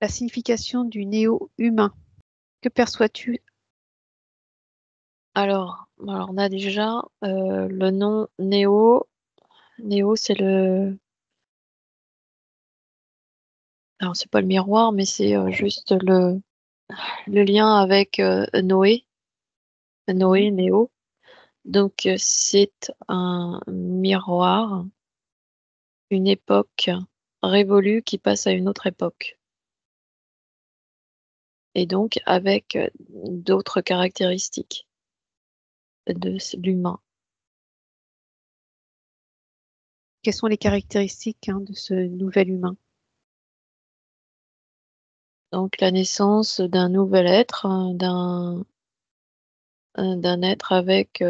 La signification du néo-humain. Que perçois-tu? Alors, on a déjà le nom Néo. Néo, c'est le. Alors, c'est pas le miroir, mais c'est juste le lien avec Noé. Mhm. Noé, Néo. Donc, c'est un miroir, une époque révolue qui passe à une autre époque. Et donc, avec d'autres caractéristiques de l'humain. Quelles sont les caractéristiques de ce nouvel humain? Donc, la naissance d'un nouvel être, d'un être avec.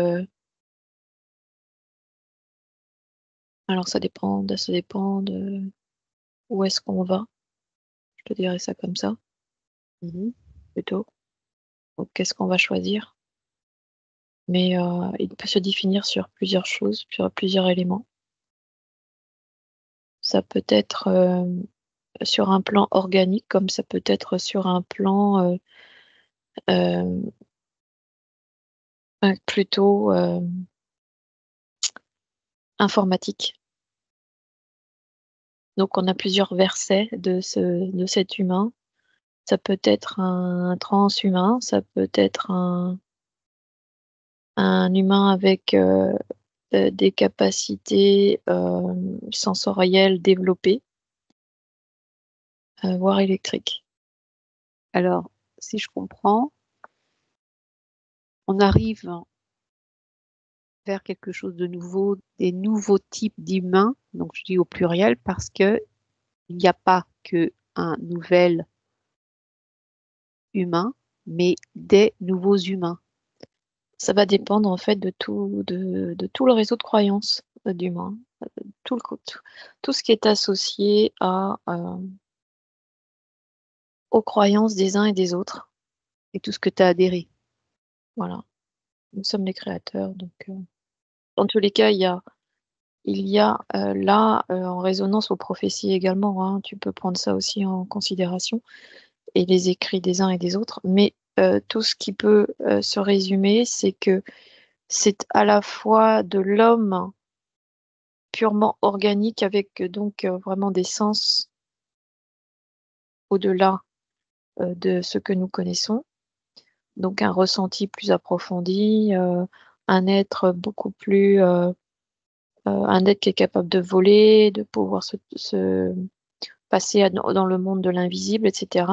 Alors, ça dépend de où est-ce qu'on va. Je te dirais ça comme ça, Mhm. plutôt. Donc, qu'est-ce qu'on va choisir? Mais il peut se définir sur plusieurs choses, sur plusieurs éléments. Ça peut être sur un plan organique, comme ça peut être sur un plan euh, plutôt informatique. Donc, on a plusieurs versets de cet humain. Ça peut être un transhumain, ça peut être un humain avec des capacités sensorielles développées, voire électriques. Alors, si je comprends, on arrive vers quelque chose de nouveau, des nouveaux types d'humains, donc je dis au pluriel parce que il n'y a pas que un nouvel humain, mais des nouveaux humains. Ça va dépendre en fait de tout le réseau de croyances d'humains, tout, tout ce qui est associé aux croyances des uns et des autres. Et tout ce que tu as adhéré. Voilà, nous sommes les créateurs. Donc, dans tous les cas, il y a là, en résonance aux prophéties également, hein, tu peux prendre ça aussi en considération, et les écrits des uns et des autres. Mais tout ce qui peut se résumer, c'est que c'est à la fois de l'homme purement organique avec donc vraiment des sens au-delà de ce que nous connaissons, donc un ressenti plus approfondi, un être beaucoup plus, un être qui est capable de voler, de pouvoir se passer dans le monde de l'invisible, etc.,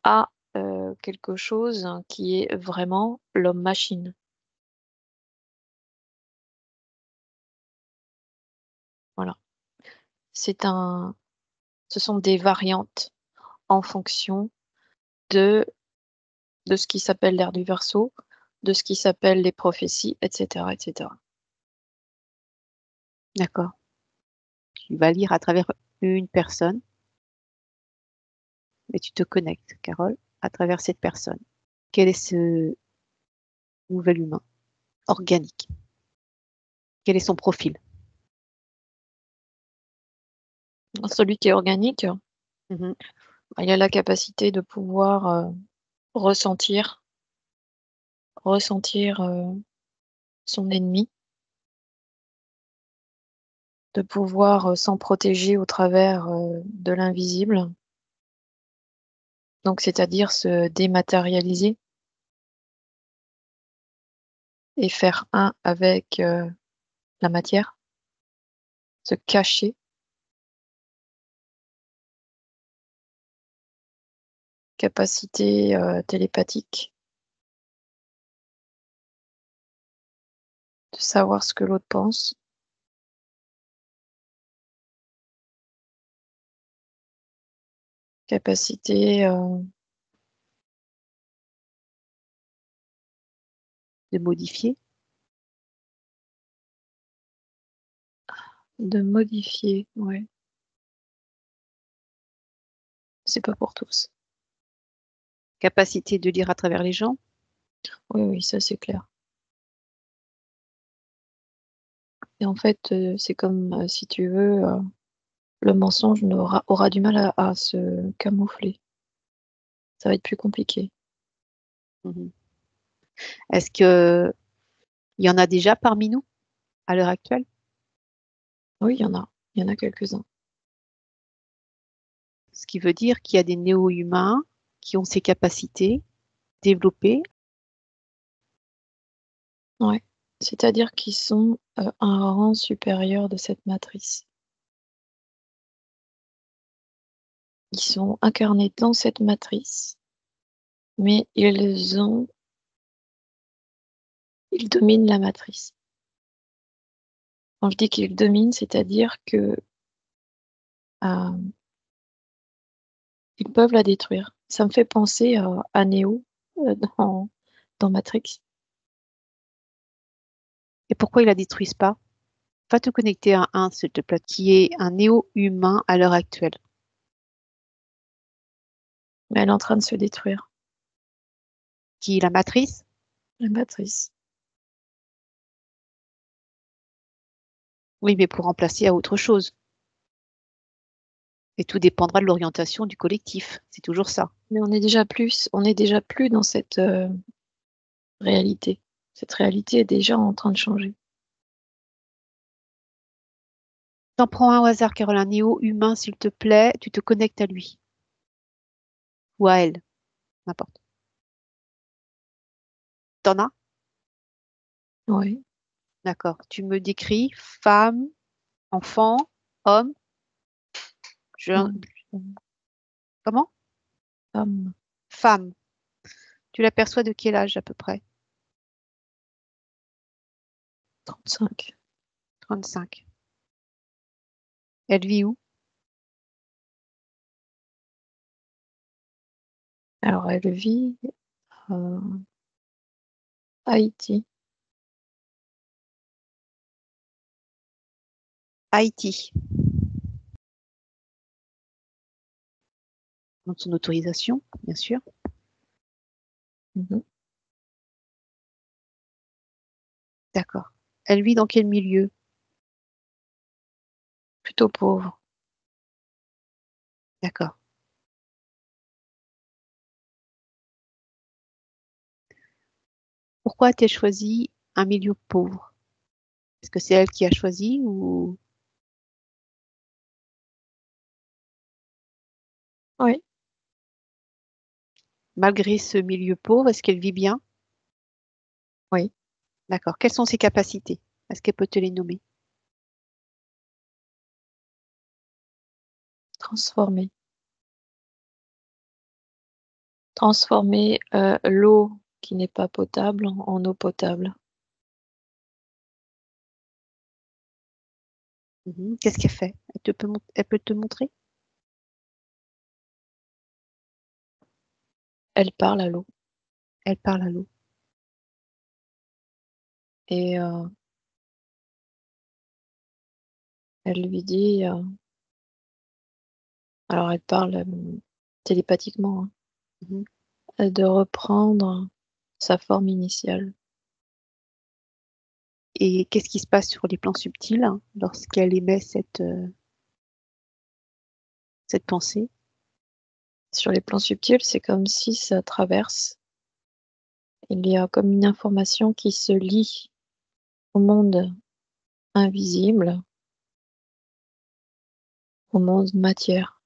à quelque chose qui est vraiment l'homme-machine. Voilà. C'est un, Ce sont des variantes en fonction de, de ce qui s'appelle l'ère du Verseau, de ce qui s'appelle les prophéties, etc., etc. D'accord. Tu vas lire à travers une personne, mais tu te connectes, Carole, à travers cette personne. Quel est ce nouvel humain organique? Quel est son profil? Celui qui est organique, Mhm. il a la capacité de pouvoir ressentir, ressentir son ennemi, de pouvoir s'en protéger au travers de l'invisible, donc c'est-à-dire se dématérialiser et faire un avec la matière, se cacher, capacité télépathique, de savoir ce que l'autre pense, capacité De modifier. de modifier, ouais, c'est pas pour tous. Capacité de lire à travers les gens. Oui, oui, ça c'est clair. Et en fait, c'est comme si tu veux, le mensonge aura du mal à se camoufler. ça va être plus compliqué. Mhm. Est-ce que il y en a déjà parmi nous à l'heure actuelle? Oui, il y en a quelques-uns. Ce qui veut dire qu'il y a des néo-humains qui ont ces capacités développées. Ouais. C'est-à-dire qu'ils sont un rang supérieur de cette matrice. Ils sont incarnés dans cette matrice, mais ils dominent la matrice. Quand je dis qu'ils dominent, c'est-à-dire que ils peuvent la détruire. Ça me fait penser à Neo dans Matrix. Et pourquoi ils la détruisent pas? Va te connecter à un, s'il te plaît, qui est un néo-humain à l'heure actuelle. Mais elle est en train de se détruire, Qui est la matrice? la matrice. Oui, mais pour remplacer à autre chose. Et tout dépendra de l'orientation du collectif. C'est toujours ça. Mais on est déjà plus dans cette réalité. Cette réalité est déjà en train de changer. T'en prends un au hasard, Carole, un néo-humain, s'il te plaît, tu te connectes à lui. Ou à elle, n'importe. T'en as? Oui. D'accord. Tu me décris femme, enfant, homme, je... Ouais. comment? Femme, Femme. Tu l'aperçois de quel âge à peu près? 35. 35. Elle vit où? Alors, elle vit à Haïti. Haïti. Donc son autorisation, bien sûr. Mhm. D'accord. Elle vit dans quel milieu? Plutôt pauvre. D'accord. Pourquoi a-t-elle choisi un milieu pauvre? Est-ce que c'est elle qui a choisi ou Oui, malgré ce milieu pauvre, est-ce qu'elle vit bien? oui. D'accord. Quelles sont ses capacités? Est-ce qu'elle peut te les nommer? Transformer. Transformer l'eau qui n'est pas potable en eau potable. Mhm. Qu'est-ce qu'elle fait? Elle peut te montrer? Elle parle à l'eau. Elle parle à l'eau. Et elle lui dit, alors elle parle télépathiquement, Mhm. hein, de reprendre sa forme initiale. Et qu'est-ce qui se passe sur les plans subtils hein, lorsqu'elle émet cette pensée? Sur les plans subtils, c'est comme si ça traverse. Il y a comme une information qui se lie au monde invisible, au monde matière.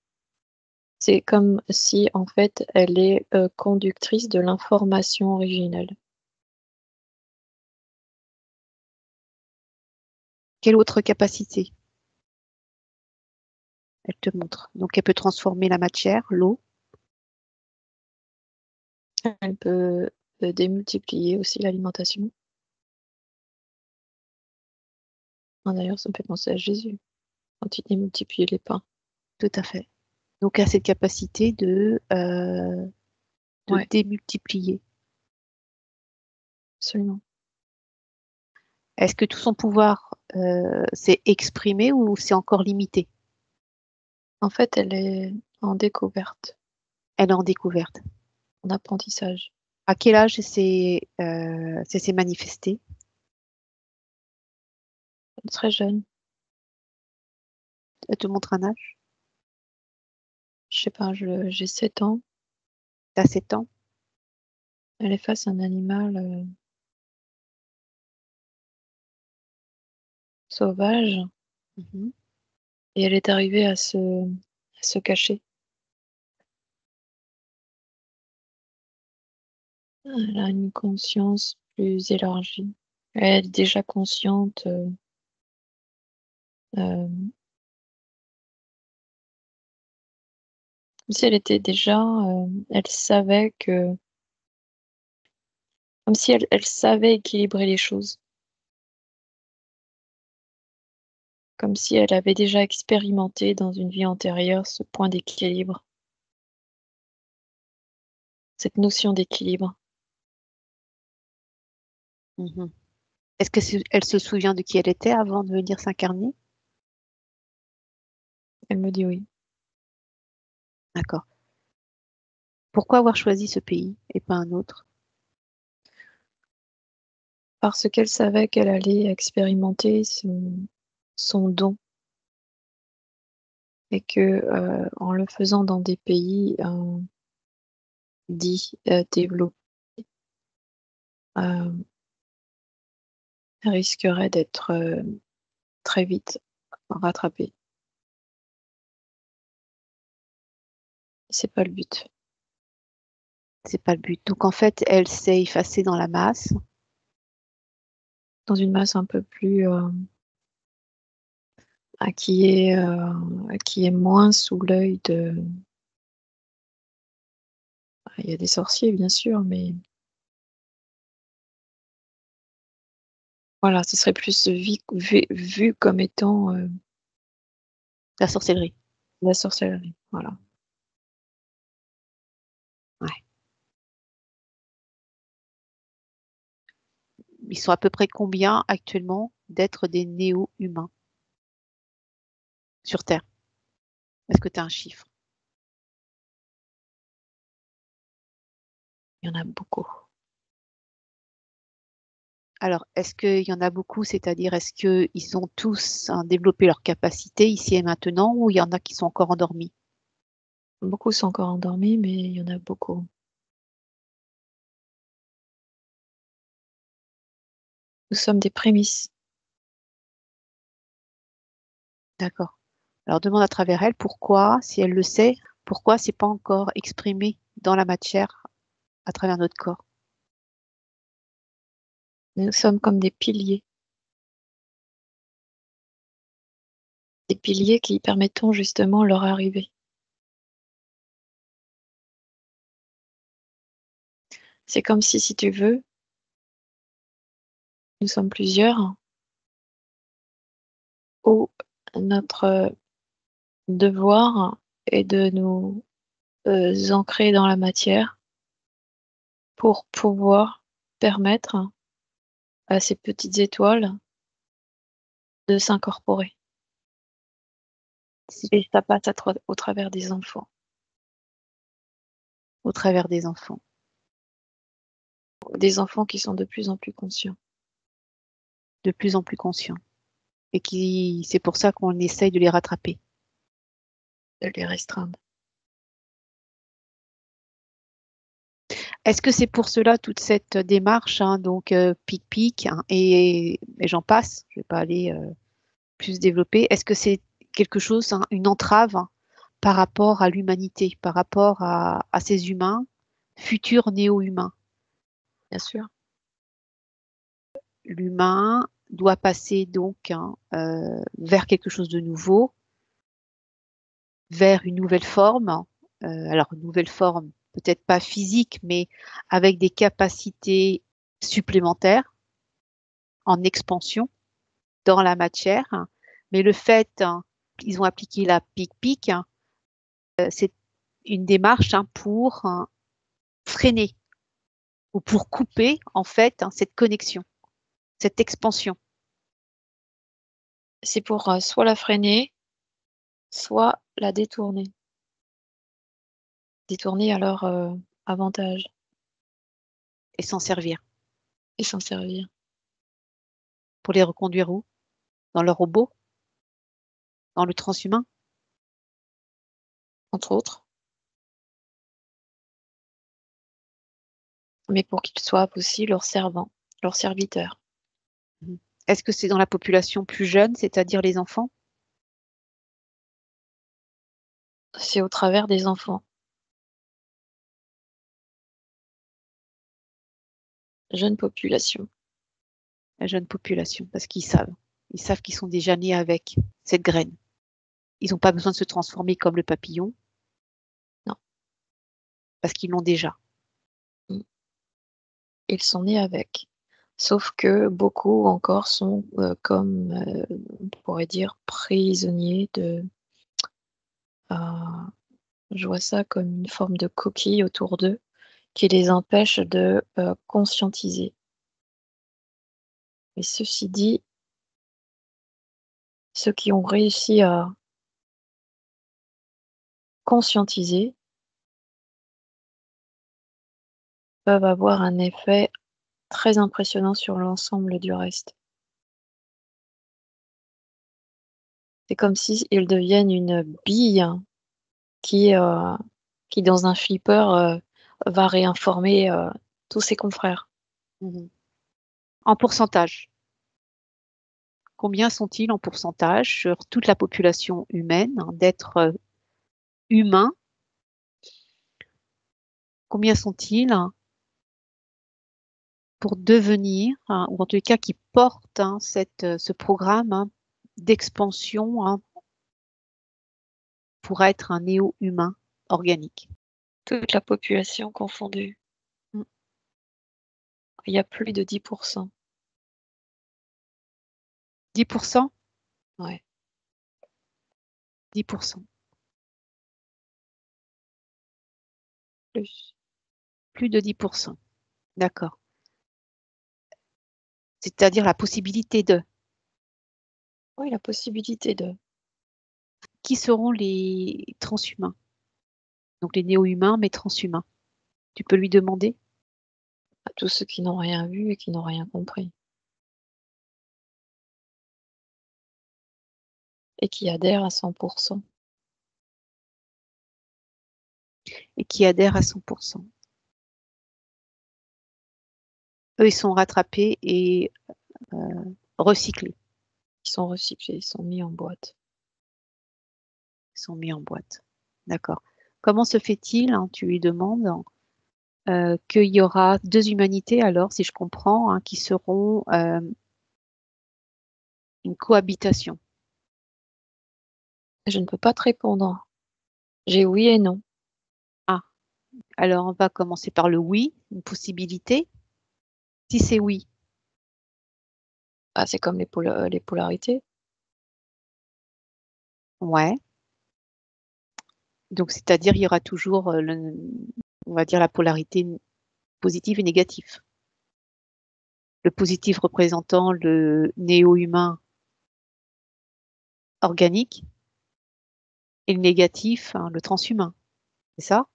C'est comme si, en fait, elle est conductrice de l'information originelle. Quelle autre capacité elle te montre? Donc elle peut transformer la matière, l'eau. Elle peut démultiplier aussi l'alimentation. Ah, d'ailleurs, ça me fait penser à Jésus, quand il démultipliait les pains. Tout à fait. Donc elle a cette capacité de Ouais, démultiplier. absolument. Est-ce que tout son pouvoir s'est exprimé ou c'est encore limité? En fait, elle est en découverte, Elle est en découverte. en apprentissage. À quel âge ça s'est manifesté? Elle est très jeune, Elle te montre un âge? je sais pas, j'ai 7 ans. T'as 7 ans? Elle est face à un animal sauvage Mhm. et elle est arrivée à se cacher. Elle a une conscience plus élargie. Elle est déjà consciente euh, comme si elle était déjà, elle savait comme si elle savait équilibrer les choses, comme si elle avait déjà expérimenté dans une vie antérieure ce point d'équilibre, cette notion d'équilibre. Mhm. Est-ce qu'elle se souvient de qui elle était avant de venir s'incarner? Elle me dit oui, D'accord. Pourquoi avoir choisi ce pays et pas un autre? parce qu'elle savait qu'elle allait expérimenter son don et que en le faisant dans des pays dits développés, euh, elle risquerait d'être très vite rattrapée. C'est pas le but. C'est pas le but. Donc en fait, elle s'est effacée dans la masse. Dans une masse un peu plus qui est moins sous l'œil de. Il y a des sorciers bien sûr, mais voilà, ce serait plus vu comme étant La sorcellerie. la sorcellerie. Voilà. Ouais. Ils sont à peu près combien actuellement d'être des néo-humains sur Terre? Est-ce que tu as un chiffre? Il y en a beaucoup. Alors, est-ce qu'il y en a beaucoup, c'est-à-dire est-ce qu'ils ont tous développé leur capacité ici et maintenant, ou il y en a qui sont encore endormis? Beaucoup sont encore endormis, mais il y en a beaucoup. Nous sommes des prémices. D'accord. Alors, demande à travers elle pourquoi, si elle le sait, pourquoi c'est pas encore exprimé dans la matière à travers notre corps. Nous sommes comme des piliers. Des piliers qui permettront justement leur arrivée. C'est comme si tu veux, nous sommes plusieurs, où notre devoir est de nous ancrer dans la matière pour pouvoir permettre à ces petites étoiles de s'incorporer. C'est Et ça passe au travers des enfants. au travers des enfants. Des enfants qui sont de plus en plus conscients. De plus en plus conscients. Et c'est pour ça qu'on essaye de les rattraper. De les restreindre. Est-ce que c'est pour cela toute cette démarche, hein, donc pic-pic, hein, et j'en passe, je ne vais pas aller plus développer. Est-ce que c'est quelque chose, hein, une entrave, hein, par rapport à l'humanité, par rapport à ces humains, futurs néo-humains? Bien sûr. L'humain doit passer donc, hein, vers quelque chose de nouveau, vers une nouvelle forme. Alors, une nouvelle forme, peut-être pas physique, mais avec des capacités supplémentaires en expansion dans la matière. Mais le fait, hein, qu'ils ont appliqué la pic-pic, hein, c'est une démarche, hein, pour freiner ou pour couper en fait, hein, cette connexion, cette expansion. C'est pour soit la freiner, soit la détourner. Détourner à leur avantage Et s'en servir et s'en servir. pour les reconduire où? Dans le robot? Dans le transhumain? Entre autres. mais pour qu'ils soient aussi leurs servants, leurs serviteurs. Est-ce que c'est dans la population plus jeune, c'est-à-dire les enfants? C'est au travers des enfants. Jeune population. La jeune population, parce qu'ils savent. Ils savent qu'ils sont déjà nés avec cette graine. Ils n'ont pas besoin de se transformer comme le papillon. Non. Parce qu'ils l'ont déjà. Ils sont nés avec. Sauf que beaucoup encore sont comme, on pourrait dire, prisonniers de... je vois ça comme une forme de coquille autour d'eux qui les empêche de conscientiser. Mais ceci dit, ceux qui ont réussi à conscientiser peuvent avoir un effet très impressionnant sur l'ensemble du reste. C'est comme s'ils deviennent une bille qui, dans un flipper, va réinformer tous ses confrères. En pourcentage. Combien sont-ils en pourcentage sur toute la population humaine d'êtres humains? Combien sont-ils pour devenir, ou en tout cas qui portent ce programme d'expansion pour être un néo-humain organique? Toute la population confondue. Il y a plus de 10%. 10%? Ouais. 10%. Plus. Plus de 10%. D'accord. C'est-à-dire la possibilité de. Oui, la possibilité de. Qui seront les transhumains? Donc les néo-humains, mais transhumains. Tu peux lui demander? À tous ceux qui n'ont rien vu et qui n'ont rien compris. Et qui adhèrent à 100%. Et qui adhèrent à 100%. Eux, ils sont rattrapés et recyclés. Ils sont recyclés, ils sont mis en boîte. Ils sont mis en boîte. D'accord. Comment se fait-il, tu lui demandes, qu'il y aura 2 humanités alors, si je comprends, qui seront une cohabitation? Je ne peux pas te répondre. J'ai oui et non. Ah, alors on va commencer par le oui, une possibilité. Si c'est oui, Ah, c'est comme les polarités. ouais. Donc c'est-à-dire il y aura toujours on va dire la polarité positive et négative. Le positif représentant le néo-humain organique et le négatif, le transhumain. C'est ça?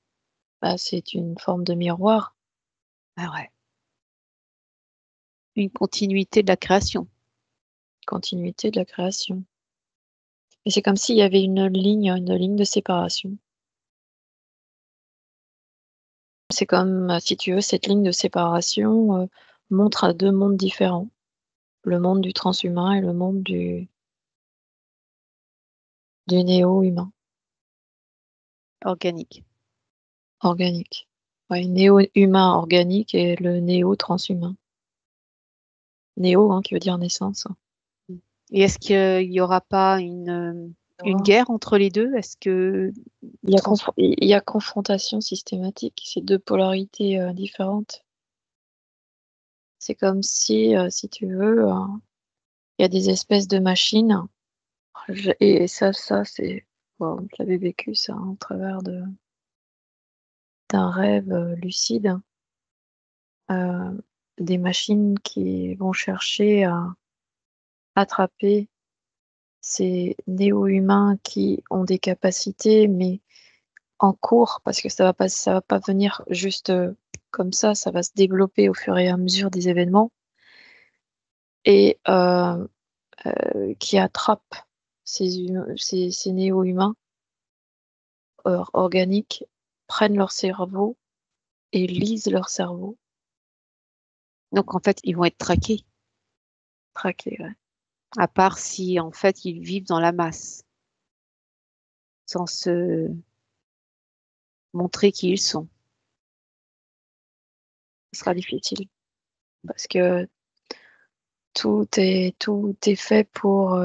Bah, c'est une forme de miroir. Ah ouais. Une continuité de la création. Continuité de la création. Et c'est comme s'il y avait une ligne de séparation. C'est comme, si tu veux, cette ligne de séparation montre 2 mondes différents. Le monde du transhumain et le monde du néo-humain, Organique. organique. Ouais, néo-humain organique et le néo-transhumain. Néo, qui veut dire naissance. Et est-ce qu'il y aura pas une guerre entre les deux? Est-ce que Il y a confrontation systématique, c'est 2 polarités différentes. C'est comme si tu veux, il y a des espèces de machines. Et ça c'est, bon, j'avais vécu ça au travers d'un rêve lucide. Des machines qui vont chercher à attraper ces néo-humains qui ont des capacités, mais en cours, parce que ça va pas venir juste comme ça va se développer au fur et à mesure des événements, et qui attrapent ces néo-humains organiques, prennent leur cerveau et lisent leur cerveau Donc, en fait, ils vont être traqués, traqués, ouais. à part si, en fait, ils vivent dans la masse, sans se montrer qui ils sont. Ce sera difficile parce que tout est fait pour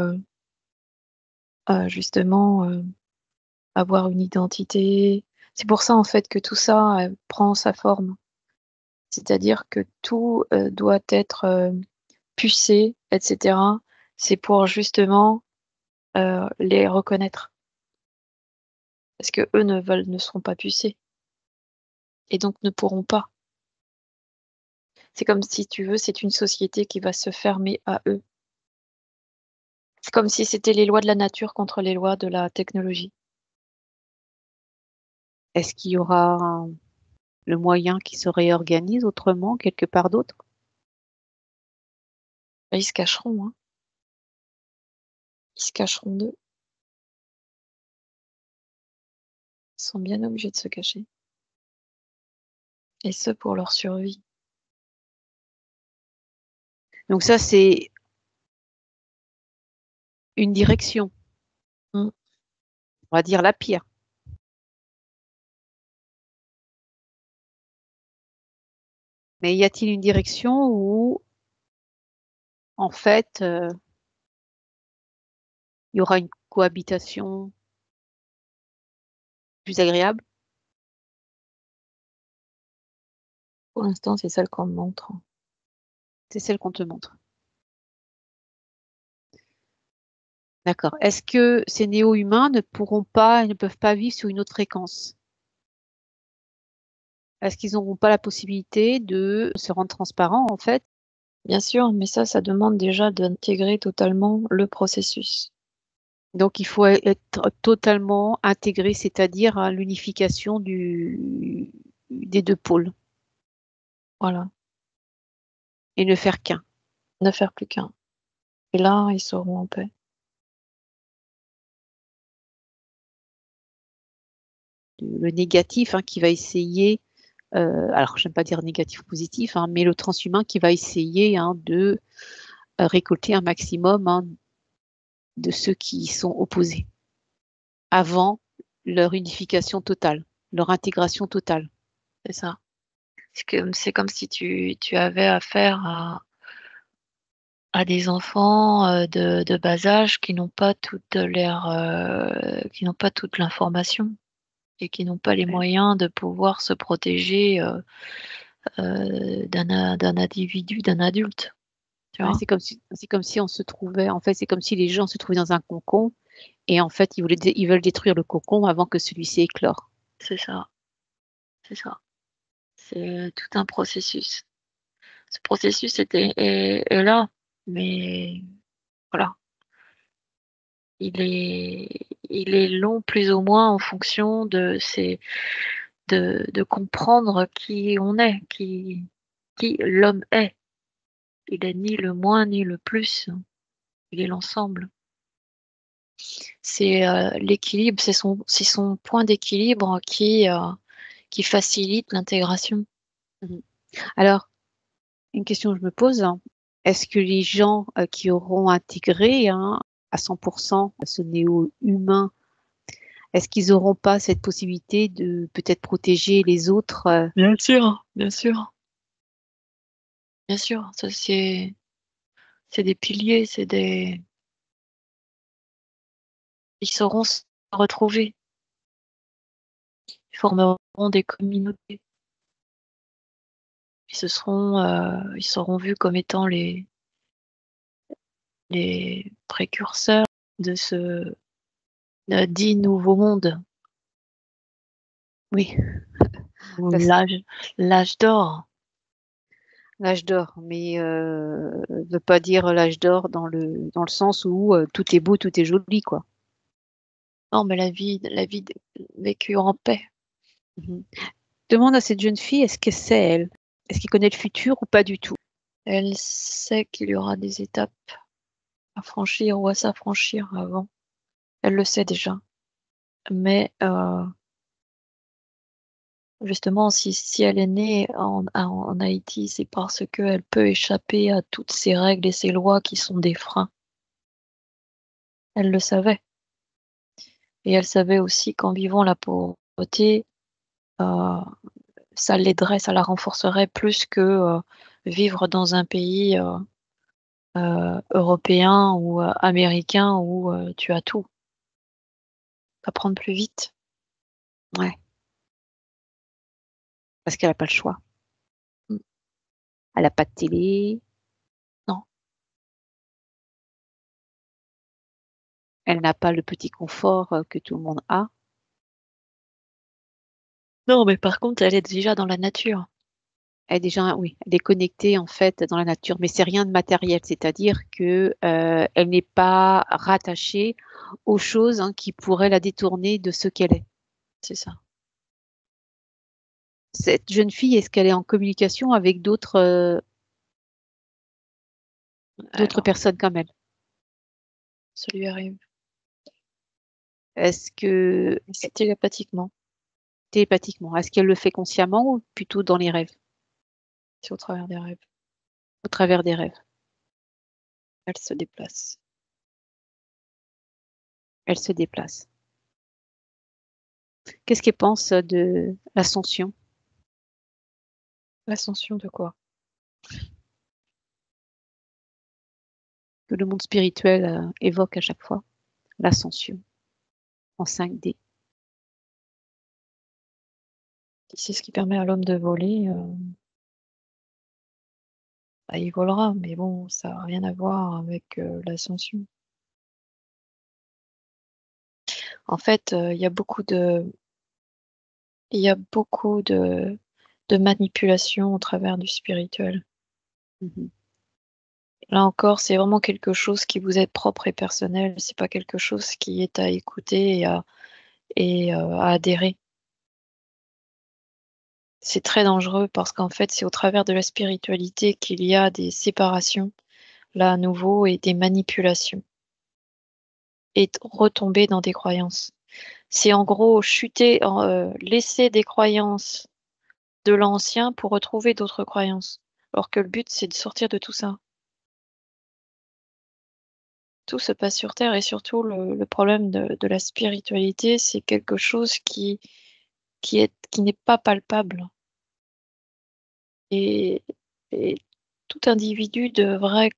justement avoir une identité. C'est pour ça en fait que tout ça prend sa forme. C'est-à-dire que tout doit être pucé, etc. C'est pour justement les reconnaître. Parce que eux ne seront pas pucés et donc ne pourront pas. C'est comme si tu veux, c'est une société qui va se fermer à eux. C'est comme si c'était les lois de la nature contre les lois de la technologie. Est-ce qu'il y aura le moyen qui se réorganise autrement, quelque part d'autre? Ils se cacheront, hein. Ils se cacheront d'eux. Ils sont bien obligés de se cacher. Et ce, pour leur survie. Donc ça, c'est une direction, Mmh. on va dire la pire. Mais y a-t-il une direction où, en fait, il y aura une cohabitation plus agréable? Pour l'instant, c'est celle qu'on me montre. C'est celle qu'on te montre. D'accord. Est-ce que ces néo-humains ne peuvent pas vivre sur une autre fréquence? Est-ce qu'ils n'auront pas la possibilité de se rendre transparents, en fait? Bien sûr, mais ça demande déjà d'intégrer totalement le processus. Donc il faut être totalement intégré, c'est-à-dire à l'unification des 2 pôles Voilà, et ne faire qu'un. ne faire plus qu'un. Et là, ils seront en paix. Le négatif, hein, qui va essayer, alors j'aime pas dire négatif ou positif, hein, mais le transhumain qui va essayer, hein, de, récolter un maximum, hein, de ceux qui y sont opposés, avant leur unification totale, leur intégration totale. C'est ça. C'est comme si tu avais affaire à des enfants de bas âge qui n'ont pas qui n'ont pas toute l'information et qui n'ont pas les Ouais. moyens de pouvoir se protéger d'un individu, d'un adulte. Tu Ouais, vois? c'est comme si on se trouvait en fait, c'est comme si les gens se trouvaient dans un cocon et en fait, ils veulent détruire le cocon avant que celui-ci éclore. C'est ça, c'est ça. C'est tout un processus. Ce processus est là, mais voilà, il est long plus ou moins en fonction de comprendre qui on est, qui l'homme est. Il est ni le moins ni le plus, il est l'ensemble. C'est l'équilibre, c'est son point d'équilibre qui facilite l'intégration. Mmh. Alors, une question que je me pose, hein, est-ce que les gens, qui auront intégré, hein, à 100 ce néo-humain, est-ce qu'ils n'auront pas cette possibilité de peut-être protéger les autres, Bien sûr, bien sûr, bien sûr, ça c'est des piliers, ils sauront se retrouver, ils formeront des communautés. Ils seront vus comme étant les précurseurs de ce, dit nouveau monde, oui, ou ça c'est l'âge d'or. l'âge d'or, mais veut pas dire l'âge d'or dans le sens où, tout est beau, tout est joli, quoi. Non, mais la vie vécue en paix. Mmh. Demande à cette jeune fille, est-ce que c'est elle? Est-ce qu'elle connaît le futur ou pas du tout? Elle sait qu'il y aura des étapes à franchir ou à s'affranchir avant. Elle le sait déjà. Mais Justement, si elle est née en Haïti, c'est parce qu'elle peut échapper à toutes ces règles et ces lois qui sont des freins. Elle le savait. Et elle savait aussi qu'en vivant la pauvreté, euh, ça l'aiderait, ça la renforcerait plus que vivre dans un pays européen ou américain où tu as tout. Apprendre plus vite. Ouais, parce qu'elle n'a pas le choix. Mm. Elle n'a pas de télé, Non. elle n'a pas le petit confort que tout le monde a. Non, mais par contre, elle est déjà dans la nature. Elle est déjà, oui, elle est connectée en fait dans la nature, mais c'est rien de matériel, c'est-à-dire que elle n'est pas rattachée aux choses qui pourraient la détourner de ce qu'elle est. C'est ça. Cette jeune fille, est-ce qu'elle est en communication avec d'autres Alors, personnes comme elle? ça lui arrive. Est-ce que C'est télépathiquement. télépathiquement, est-ce qu'elle le fait consciemment ou plutôt dans les rêves, C'est au travers des rêves. au travers des rêves? Elle se déplace. Elle se déplace. Qu'est-ce qu'elle pense de l'ascension? L'ascension de quoi? Que le monde spirituel évoque à chaque fois? L'ascension en 5D. Si c'est ce qui permet à l'homme de voler, bah, il volera. Mais bon, ça n'a rien à voir avec l'ascension. En fait, il y a beaucoup de manipulation au travers du spirituel. Mhm. Là encore, c'est vraiment quelque chose qui vous est propre et personnel. C'est pas quelque chose qui est à écouter et à adhérer. C'est très dangereux parce qu'en fait, c'est au travers de la spiritualité qu'il y a des séparations, là à nouveau, et des manipulations, et retomber dans des croyances. C'est en gros chuter, laisser des croyances de l'ancien pour retrouver d'autres croyances. Alors que le but, c'est de sortir de tout ça. Tout se passe sur Terre et surtout le problème de la spiritualité, c'est quelque chose qui n'est pas palpable. Et, et tout individu devrait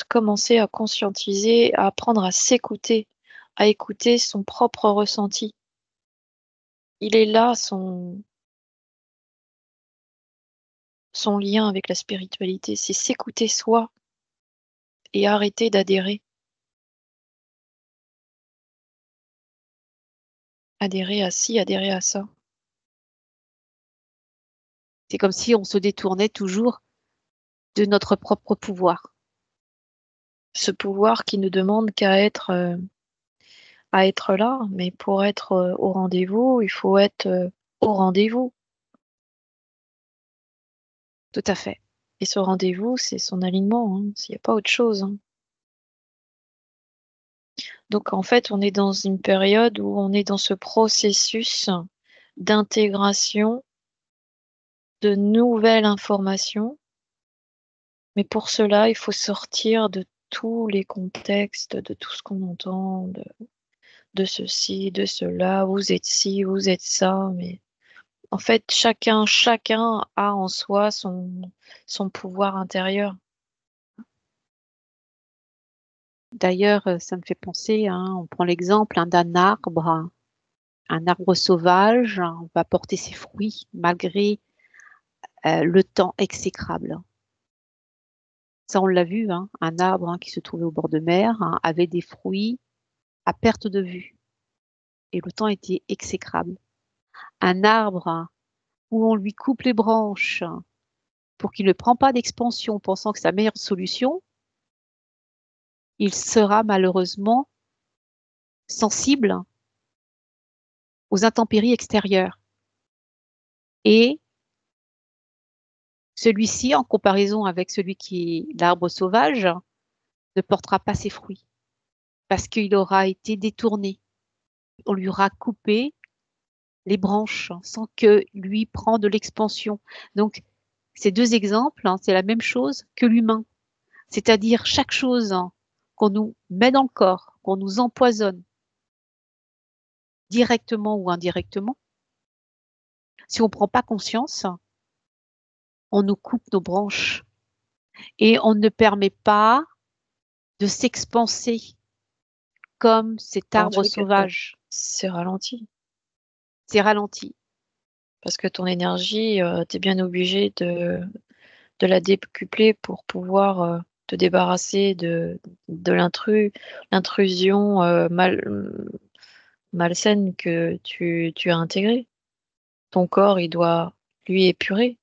commencer à conscientiser, à apprendre à s'écouter, à écouter son propre ressenti. Il est là son lien avec la spiritualité, c'est s'écouter soi et arrêter d'adhérer. Adhérer à ci, adhérer à ça. C'est comme si on se détournait toujours de notre propre pouvoir. Ce pouvoir qui ne demande à être là, mais pour être au rendez-vous, il faut être au rendez-vous. Tout à fait. Et ce rendez-vous, c'est son alignement, hein. Il n'y a pas autre chose, hein. Donc en fait, on est dans une période où on est dans ce processus d'intégration de nouvelles informations, mais pour cela, il faut sortir de tous les contextes, de tout ce qu'on entend, de ceci, de cela, vous êtes ci, vous êtes ça, mais en fait, chacun a en soi son pouvoir intérieur. D'ailleurs, ça me fait penser, on prend l'exemple d'un arbre. Un arbre sauvage va porter ses fruits malgré le temps exécrable. Ça, on l'a vu, un arbre qui se trouvait au bord de mer avait des fruits à perte de vue et le temps était exécrable. Un arbre où on lui coupe les branches pour qu'il ne prenne pas d'expansion, pensant que c'est la meilleure solution, il sera malheureusement sensible aux intempéries extérieures. Et celui-ci, en comparaison avec celui qui est l'arbre sauvage, ne portera pas ses fruits parce qu'il aura été détourné. On lui aura coupé les branches, sans que lui prend de l'expansion. Donc, ces deux exemples, c'est la même chose que l'humain. C'est-à-dire chaque chose qu'on nous met dans le corps, qu'on nous empoisonne, directement ou indirectement, si on ne prend pas conscience, on nous coupe nos branches et on ne permet pas de s'expanser comme cet Un arbre truc, sauvage. c'est ralenti. C'est ralenti. Parce que ton énergie, tu es bien obligé de la décupler pour pouvoir te débarrasser de l'intrusion malsaine que tu as intégrée. Ton corps, il doit lui épurer.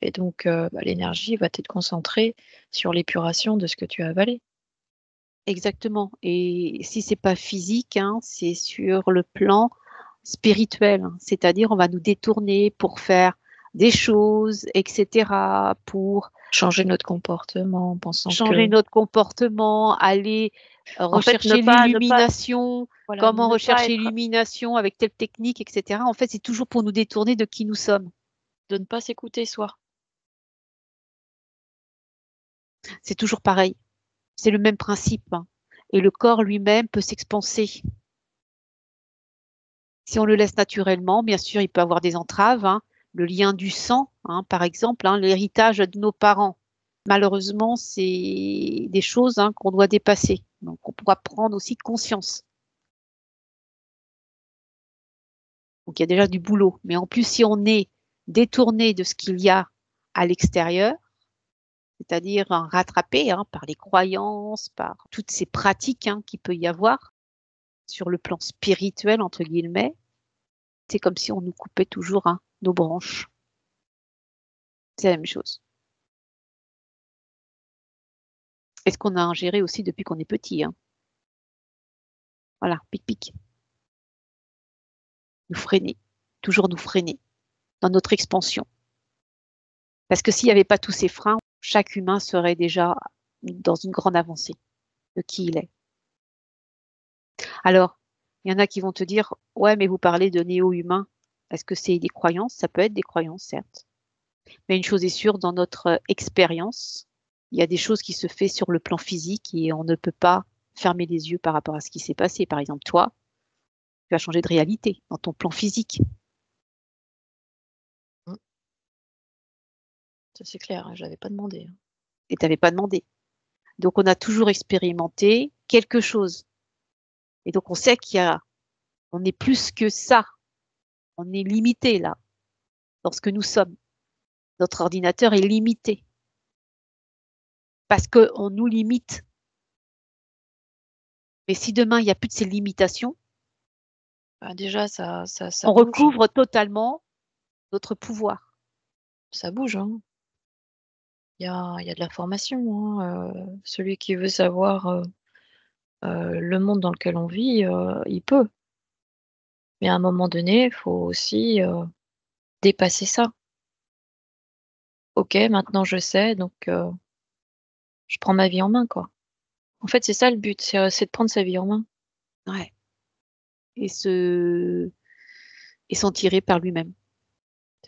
Et donc, l'énergie va être concentrée sur l'épuration de ce que tu as avalé. Exactement. Et si c'est pas physique, c'est sur le plan spirituel. C'est-à-dire, on va nous détourner pour faire des choses, etc., pour Changer notre comportement en pensant changer que notre comportement, aller en fait, rechercher l'illumination, voilà, comment ne pas rechercher être l'illumination avec telle technique, etc. En fait, c'est toujours pour nous détourner de qui nous sommes. de ne pas s'écouter soi. C'est toujours pareil. C'est le même principe. Et le corps lui-même peut s'expanser. Si on le laisse naturellement, bien sûr, il peut avoir des entraves. Le lien du sang, par exemple, l'héritage de nos parents. Malheureusement, c'est des choses qu'on doit dépasser. Donc, on pourra prendre aussi conscience. Donc, il y a déjà du boulot. Mais en plus, si on est détourné de ce qu'il y a à l'extérieur, c'est-à-dire rattrapé par les croyances, par toutes ces pratiques qu'il peut y avoir sur le plan spirituel, entre guillemets, c'est comme si on nous coupait toujours nos branches. C'est la même chose. Et ce qu'on a ingéré aussi depuis qu'on est petit. Voilà, pic pic. Nous freiner, toujours nous freiner dans notre expansion. Parce que s'il n'y avait pas tous ces freins, chaque humain serait déjà dans une grande avancée de qui il est. Alors, il y en a qui vont te dire, ouais, mais vous parlez de néo-humain. Est-ce que c'est des croyances? Ça peut être des croyances, certes. Mais une chose est sûre, dans notre expérience, il y a des choses qui se font sur le plan physique et on ne peut pas fermer les yeux par rapport à ce qui s'est passé. Par exemple, toi, tu as changé de réalité dans ton plan physique. Mmh. Ça, c'est clair, hein, je l'avais pas demandé. Et tu n'avais pas demandé. Donc, on a toujours expérimenté quelque chose. Et donc, on sait on est plus que ça. On est limité là, dans ce que nous sommes. Notre ordinateur est limité. Parce qu'on nous limite. Mais si demain, il n'y a plus de ces limitations, Bah, déjà, ça on bouge, recouvre totalement notre pouvoir. ça bouge, hein. Il y a de la formation, hein, celui qui veut savoir, le monde dans lequel on vit, il peut. Mais à un moment donné, il faut aussi, dépasser ça. OK, maintenant je sais, donc je prends ma vie en main, quoi. En fait, c'est ça le but, c'est de prendre sa vie en main. Ouais. Et s'en tirer par lui-même,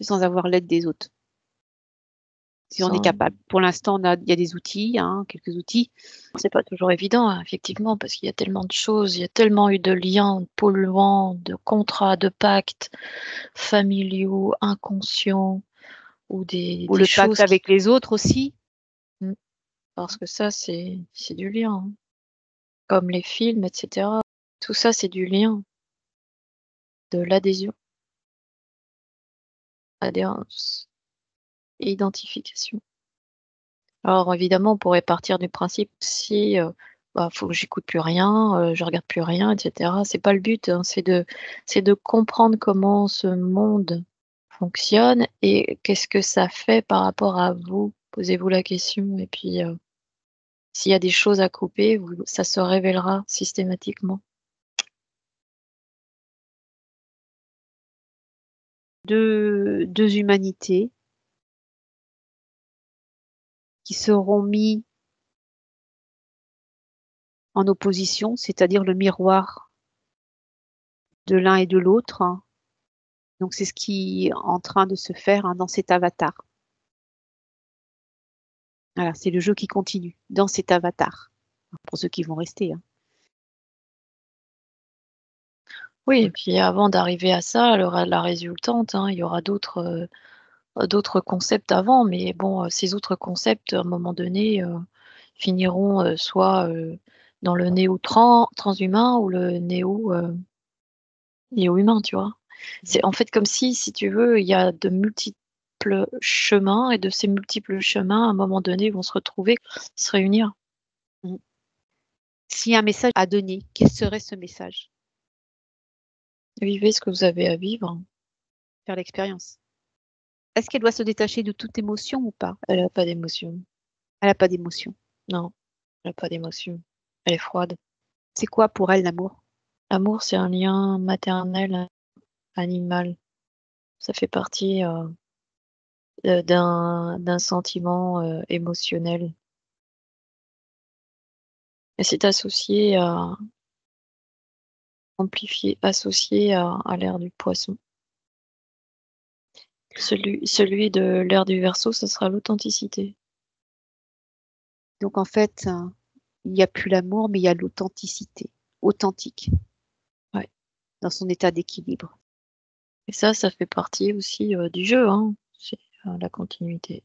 sans avoir l'aide des autres. Si on est Sans capable. Pour l'instant, il y a des outils, quelques outils. C'est pas toujours évident, hein, effectivement, parce qu'il y a tellement de choses, il y a tellement eu de liens polluants, de contrats, de pactes familiaux, inconscients ou Ou des le pacte choses qui avec les autres aussi. mmh, parce que ça, c'est du lien, hein. Comme les films et cetera. Tout ça, c'est du lien, de l'adhésion, adhérence et identification. Alors évidemment, on pourrait partir du principe si, bah, faut que j'écoute plus rien, je regarde plus rien et cetera. C'est pas le but, hein, c'est de comprendre comment ce monde fonctionne et qu'est-ce que ça fait par rapport à vous. Posez-vous la question et puis, s'il y a des choses à couper, vous ça se révélera systématiquement. Deux humanités qui seront mis en opposition, c'est-à-dire le miroir de l'un et de l'autre, Donc, c'est ce qui est en train de se faire dans cet avatar. Voilà, c'est le jeu qui continue dans cet avatar, pour ceux qui vont rester. Oui, et puis avant d'arriver à ça, la résultante, il y aura d'autres concepts avant, mais bon, ces autres concepts, à un moment donné, finiront, soit, dans le transhumain ou le néo-humain, tu vois? C'est en fait comme si tu veux, il y a de multiples chemins et de ces multiples chemins, à un moment donné, vont se retrouver, se réunir. Mmh. S'il y a un message à donner, quel serait ce message? Vivez ce que vous avez à vivre. Faire l'expérience. Est-ce qu'elle doit se détacher de toute émotion ou pas? Elle a pas d'émotion. Elle a pas d'émotion. Non, elle a pas d'émotion. Elle est froide. C'est quoi pour elle l'amour? L'amour, c'est un lien maternel, animal. Ça fait partie, d'un sentiment, émotionnel et c'est associé à l'ère du Poisson. Celui de l'ère du Verseau, ça sera l'authenticité. Donc en fait, il n'y a plus l'amour, mais il y a l'authenticité, authentique, Ouais, dans son état d'équilibre. et ça fait partie aussi, du jeu, c'est, la continuité.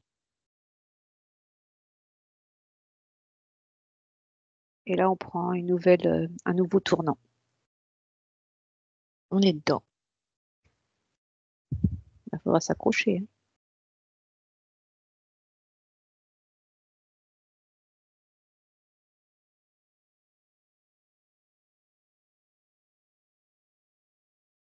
Et là, on prend un nouveau tournant. On est dedans. Il faudra s'accrocher.